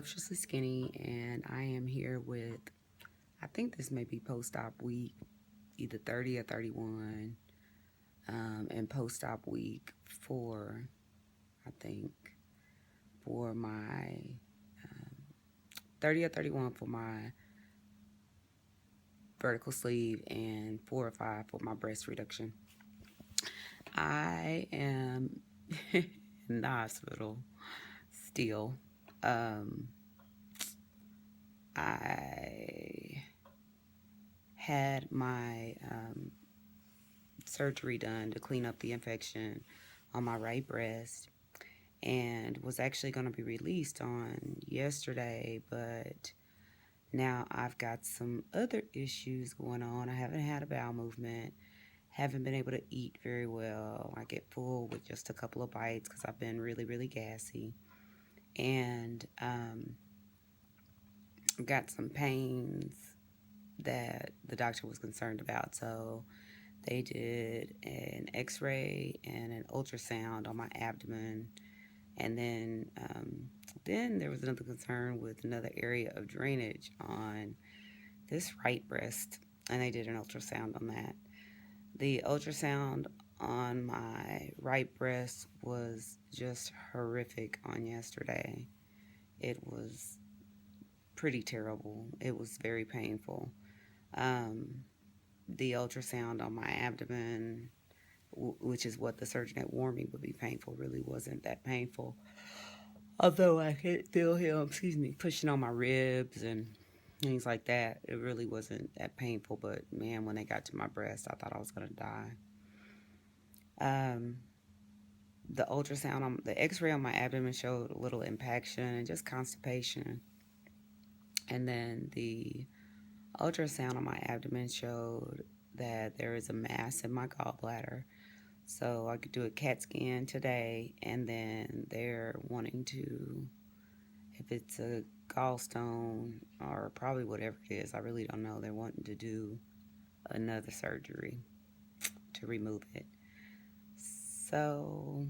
Voluptuously Skinny, and I am here with, I think this may be post-op week, either 30 or 31, and post-op week 4, I think, for my 30 or 31 for my vertical sleeve and 4 or 5 for my breast reduction. I am in the hospital still. I had my surgery done to clean up the infection on my right breast and was actually going to be released on yesterday, but now I've got some other issues going on. I haven't had a bowel movement, haven't been able to eat very well. I get full with just a couple of bites because I've been really, really gassy. And got some pains that the doctor was concerned about. So they did an x-ray and an ultrasound on my abdomen. And then there was another concern with another area of drainage on this right breast. And they did an ultrasound on that. The ultrasound on my right breast was just horrific on yesterday. It was pretty terrible. It was very painful. The ultrasound on my abdomen, which is what the surgeon had warned me would be painful, really wasn't that painful. Although I could feel him, pushing on my ribs and things like that. It really wasn't that painful, but man, when they got to my breast, I thought I was going to die. The ultrasound, the x-ray on my abdomen showed a little impaction and just constipation. And then the ultrasound on my abdomen showed that there is a mass in my gallbladder. So I could do a CAT scan today, and then they're wanting to, if it's a gallstone or probably whatever it is, I really don't know, they're wanting to do another surgery to remove it. So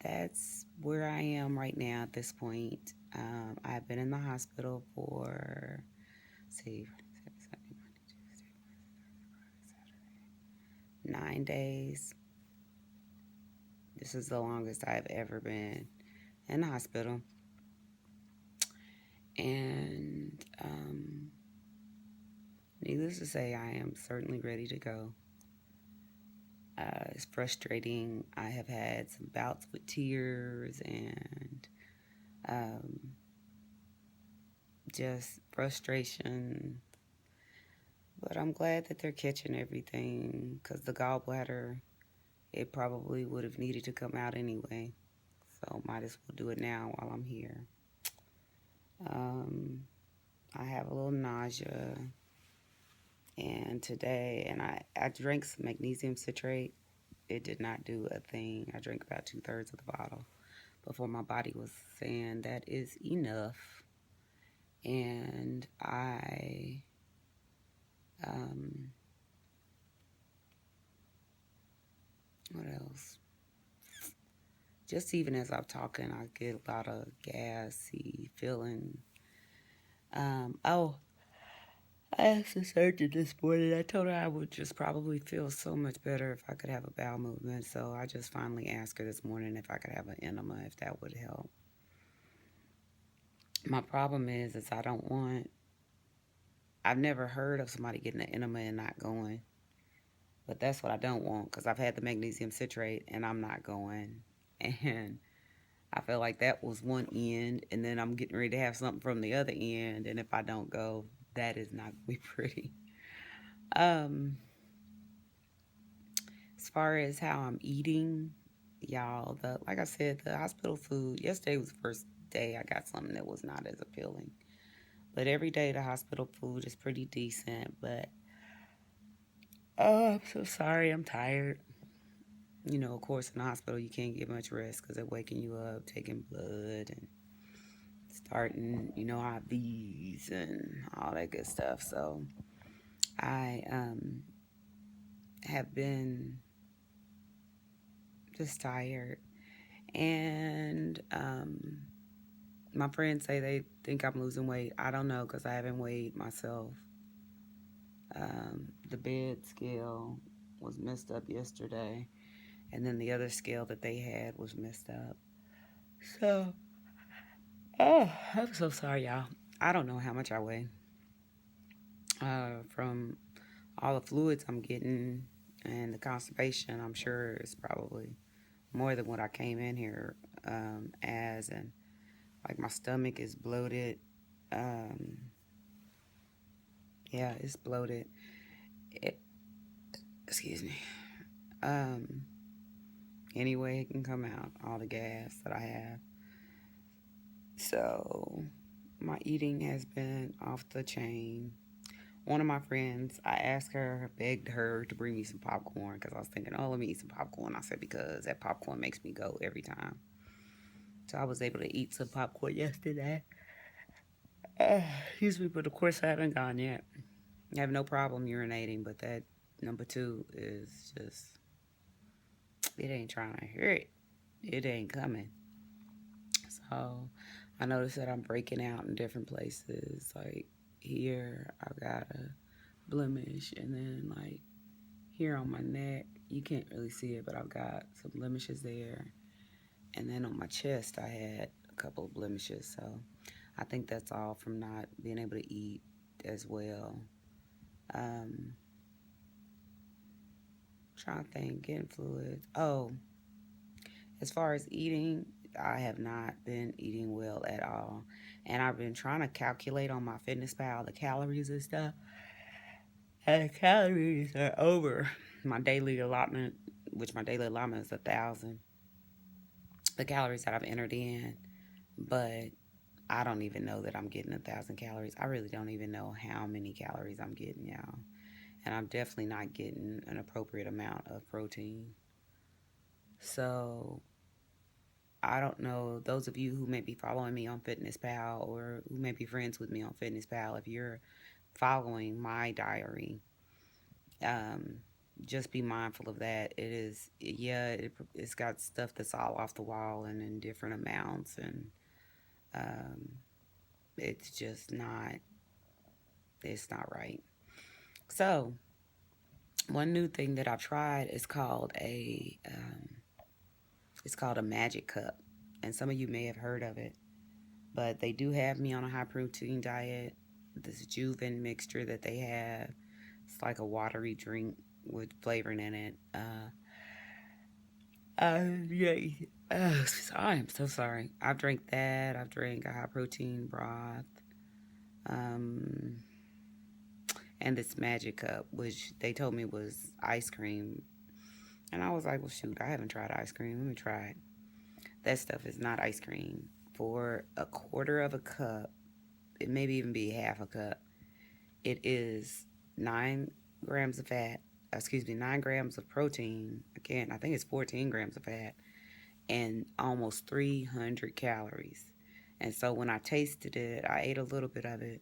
that's where I am right now at this point. I've been in the hospital for, 9 days. This is the longest I've ever been in the hospital. And needless to say, I am certainly ready to go. It's frustrating. I have had some bouts with tears and just frustration. But I'm glad that they're catching everything, because the gallbladder, it probably would have needed to come out anyway. So might as well do it now while I'm here. I have a little nausea. And today, I drank some magnesium citrate. It did not do a thing. I drank about 2/3 of the bottle before my body was saying that is enough. And what else? Just even as I'm talking, I get a lot of gassy feeling. I asked the surgeon this morning. I told her I would just probably feel so much better if I could have a bowel movement. So I just finally asked her this morning if I could have an enema, if that would help. My problem is I've never heard of somebody getting an enema and not going. But that's what I don't want, because I've had the magnesium citrate and I'm not going. And I feel like that was one end, and then I'm getting ready to have something from the other end. And if I don't go, that is not going to be pretty. As far as how I'm eating, y'all, like I said, the hospital food, yesterday was the first day I got something that was not as appealing. But every day the hospital food is pretty decent. But, I'm so sorry, I'm tired. You know, of course, in the hospital, you can't get much rest because they're waking you up, taking blood, and starting, IVs and all that good stuff. So I have been just tired. And My friends say they think I'm losing weight. I don't know because I haven't weighed myself. The bed scale was messed up yesterday, and then the other scale that they had was messed up. So, oh, I'm so sorry, y'all. I don't know how much I weigh. From all the fluids I'm getting and the constipation, I'm sure it's probably more than what I came in here as. And like my stomach is bloated. Um, yeah, it's bloated. It, excuse me. Um, Anyway, it can come out, all the gas that I have. So my eating has been off the chain. One of my friends, I asked her, begged her to bring me some popcorn because I was thinking, oh, let me eat some popcorn. I said, because that popcorn makes me go every time. So I was able to eat some popcorn yesterday. Excuse me, but of course I haven't gone yet. I have no problem urinating, but that number two is just, it ain't trying to hurt. It ain't coming. So I noticed that I'm breaking out in different places. Like here, I've got a blemish, and then like here on my neck, you can't really see it, but I've got some blemishes there. And then on my chest, I had a couple of blemishes. So I think that's all from not being able to eat as well. Trying to think, getting fluids. Oh, as far as eating, I have not been eating well at all. And I've been trying to calculate on my Fitness Pal the calories and stuff. And the calories are over my daily allotment, which my daily allotment is 1,000. The calories that I've entered in, but I don't even know that I'm getting 1,000 calories. I really don't even know how many calories I'm getting, y'all. And I'm definitely not getting an appropriate amount of protein. So I don't know, those of you who may be following me on Fitness Pal or who may be friends with me on Fitness Pal, if you're following my diary, just be mindful of that. It is, yeah, it's got stuff that's all off the wall and in different amounts, and it's just not, it's not right. So, one new thing that I've tried is called it's called a magic cup, and some of you may have heard of it, but they do have me on a high protein diet. This Juven mixture that they have, it's like a watery drink with flavoring in it. Yeah. I am so sorry. I've drank that. I've drank a high protein broth. And this magic cup, which they told me was ice cream. And I was like, well, shoot, I haven't tried ice cream. Let me try it. That stuff is not ice cream. For a quarter of a cup, it maybe even be half a cup, it is 9 grams of fat, 9 grams of protein. Again, I think it's 14 grams of fat and almost 300 calories. And so when I tasted it, I ate a little bit of it,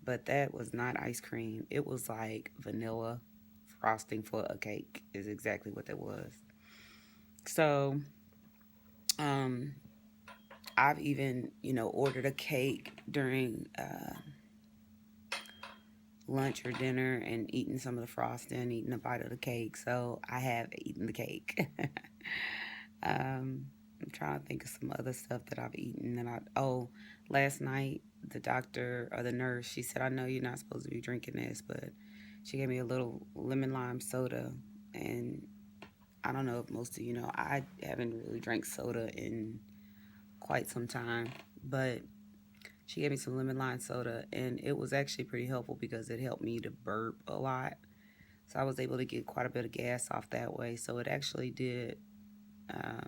but that was not ice cream. It was like vanilla frosting for a cake is exactly what that was. So, I've even, ordered a cake during lunch or dinner and eaten some of the frosting, eaten a bite of the cake. So I have eaten the cake. I'm trying to think of some other stuff that I've eaten. Last night, the doctor or the nurse, she said, I know you're not supposed to be drinking this, but she gave me a little lemon lime soda. And I don't know if most of you know, I haven't really drank soda in quite some time, but she gave me some lemon lime soda, and it was actually pretty helpful because it helped me to burp a lot. So I was able to get quite a bit of gas off that way. So it actually did.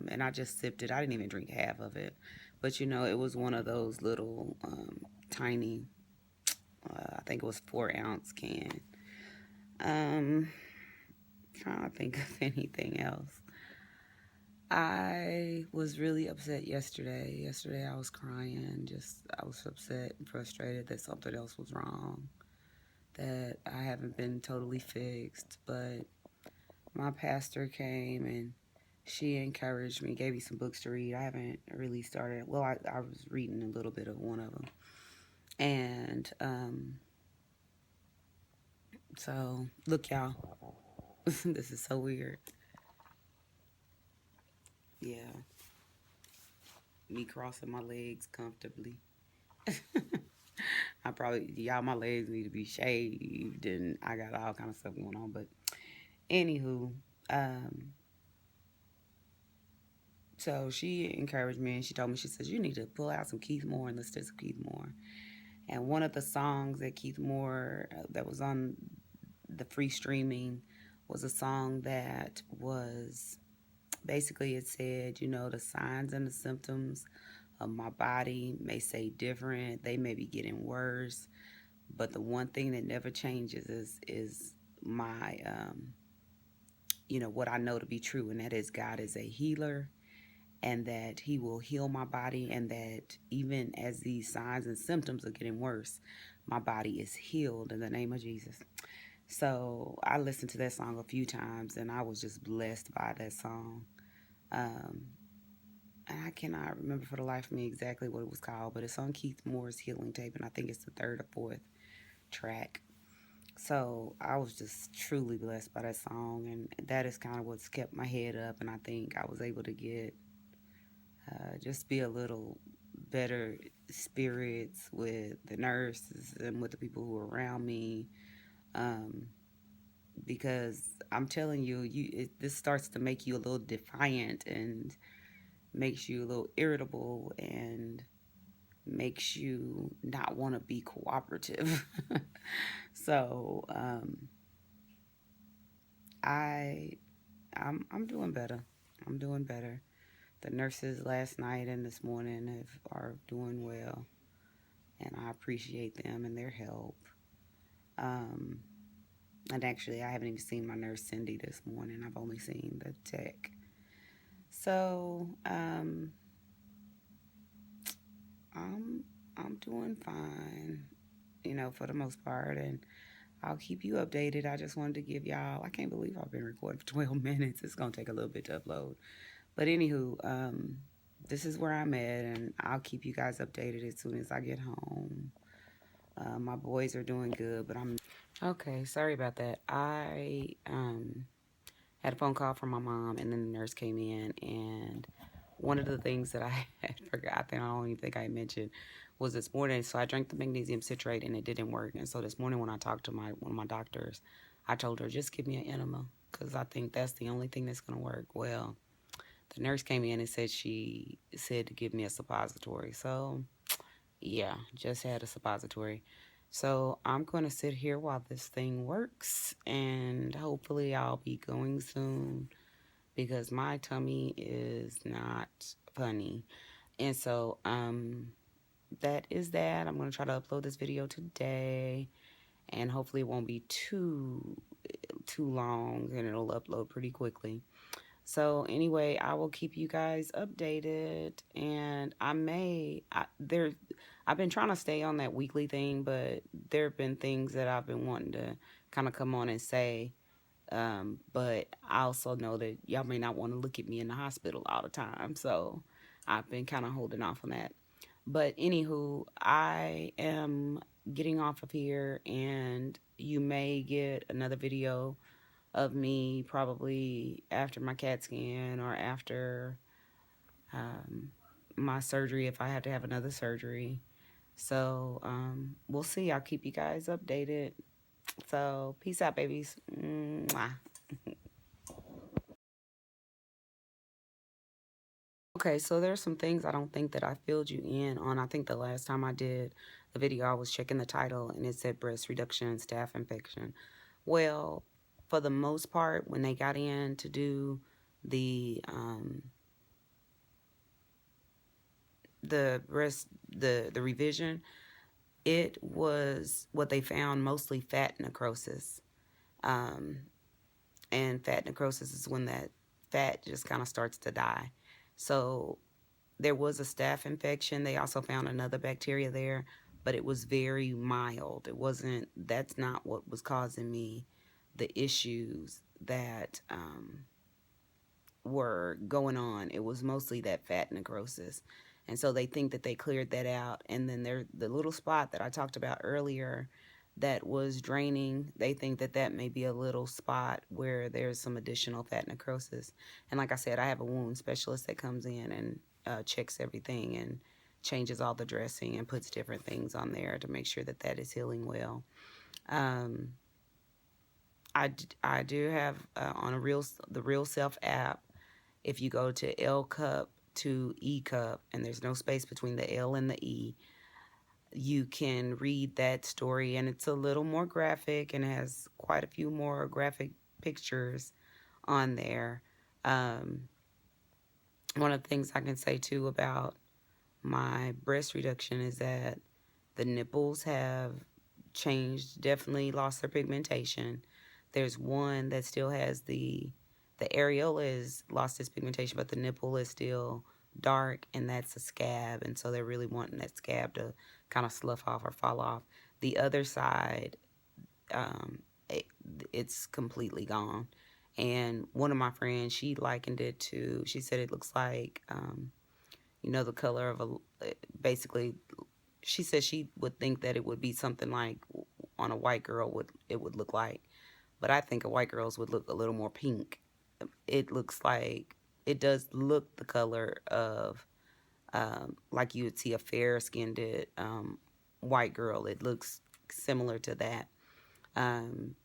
And I just sipped it. I didn't even drink half of it. But, it was one of those little tiny, I think it was 4-ounce can. Trying to think of anything else. I was really upset yesterday. Yesterday I was crying. I was upset and frustrated that something else was wrong, that I haven't been totally fixed. But my pastor came and She encouraged me, gave me some books to read. I haven't really started. Well, I was reading a little bit of one of them. And so, look, y'all. This is so weird. Yeah. Me crossing my legs comfortably. I probably, y'all, my legs need to be shaved and I got all kind of stuff going on. But anywho, um, so she encouraged me and she told me, she says, you need to pull out some Keith Moore and listen to some Keith Moore. And one of the songs that Keith Moore, that was on the free streaming, was a song that was basically, it said, you know, the signs and the symptoms of my body may say different. They may be getting worse. But the one thing that never changes is my, you know, what I know to be true. And that is God is a healer, and that he will heal my body, and that even as these signs and symptoms are getting worse, my body is healed in the name of Jesus. So I listened to that song a few times and I was just blessed by that song. Um, and I cannot remember for the life of me exactly what it was called, but it's on Keith Moore's Healing Tape, and I think it's the third or fourth track. So I was just truly blessed by that song, and that is kind of what's kept my head up. And I think I was able to get just be a little better spirits with the nurses and with the people who are around me. Um, because I'm telling you, this starts to make you a little defiant and makes you a little irritable and makes you not want to be cooperative. So I I'm doing better. I'm doing better. The nurses last night and this morning are doing well, and I appreciate them and their help. Um, and actually, I haven't even seen my nurse Cindy this morning. I've only seen the tech. So I'm doing fine, you know, for the most part, and I'll keep you updated. I just wanted to give y'all. I can't believe I've been recording for 12 minutes. It's gonna take a little bit to upload, but anywho, this is where I'm at, and I'll keep you guys updated as soon as I get home. My boys are doing good, but I'm okay. Sorry about that. I had a phone call from my mom, and then the nurse came in, and one of the things that I had forgotten, I don't even think I mentioned, was this morning. So I drank the magnesium citrate, and it didn't work. And so this morning, when I talked to one of my doctors, I told her, just give me an enema, because I think that's the only thing that's going to work. Well, the nurse came in and she said to give me a suppository. So yeah, just had a suppository. So I'm going to sit here while this thing works, and hopefully I'll be going soon, because my tummy is not funny. And so that is that. I'm going to try to upload this video today, and hopefully it won't be too long, and it'll upload pretty quickly. So anyway, I will keep you guys updated, and I've been trying to stay on that weekly thing, but there have been things that I've been wanting to kind of come on and say. But I also know that y'all may not want to look at me in the hospital all the time, so I've been kind of holding off on that. But anywho, I am getting off of here, and you may get another video of me probably after my CAT scan or after my surgery, if I have to have another surgery. So we'll see. I'll keep you guys updated. So peace out, babies. Mwah. Okay, so there's some things I don't think that I filled you in on. I think the last time I did the video, I was checking the title and it said breast reduction, staph infection. Well, for the most part, when they got in to do the the revision, it was what they found mostly fat necrosis. And fat necrosis is when that fat just kind of starts to die. So there was a staph infection. They also found another bacteria there, but it was very mild. That's not what was causing me the issues that were going on. It was mostly that fat necrosis. And so they think that they cleared that out. And then the little spot that I talked about earlier that was draining, they think that that may be a little spot where there's some additional fat necrosis. And like I said, I have a wound specialist that comes in and checks everything and changes all the dressing and puts different things on there to make sure that that is healing well. Um, I do have on the Real Self app, if you go to L cup to E cup, and there's no space between the L and the E, you can read that story, and it's a little more graphic and has quite a few more graphic pictures on there. Um, One of the things I can say too about my breast reduction is that the nipples have changed, definitely lost their pigmentation. There's one that still has the areola is lost its pigmentation, but the nipple is still dark, and that's a scab, and so they're really wanting that scab to kind of slough off or fall off. The other side, um, it, it's completely gone. And one of my friends, she likened it to, she said it looks like, the color of basically, she said she would think that it would be something like on a white girl would it would look like, but I think a white girl's would look a little more pink. It looks like it does look the color of like you would see a fair skinned white girl. It looks similar to that.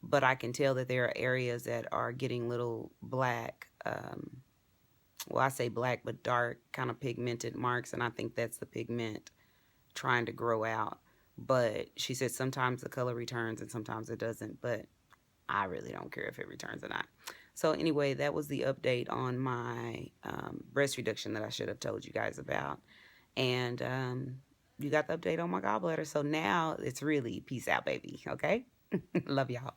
But I can tell that there are areas that are getting little black, well, I say black, but dark, kind of pigmented marks, and I think that's the pigment trying to grow out. But she said sometimes the color returns and sometimes it doesn't, but I really don't care if it returns or not. So anyway, that was the update on my breast reduction that I should have told you guys about. And you got the update on my gallbladder. So now it's really peace out, baby. Okay? Love y'all.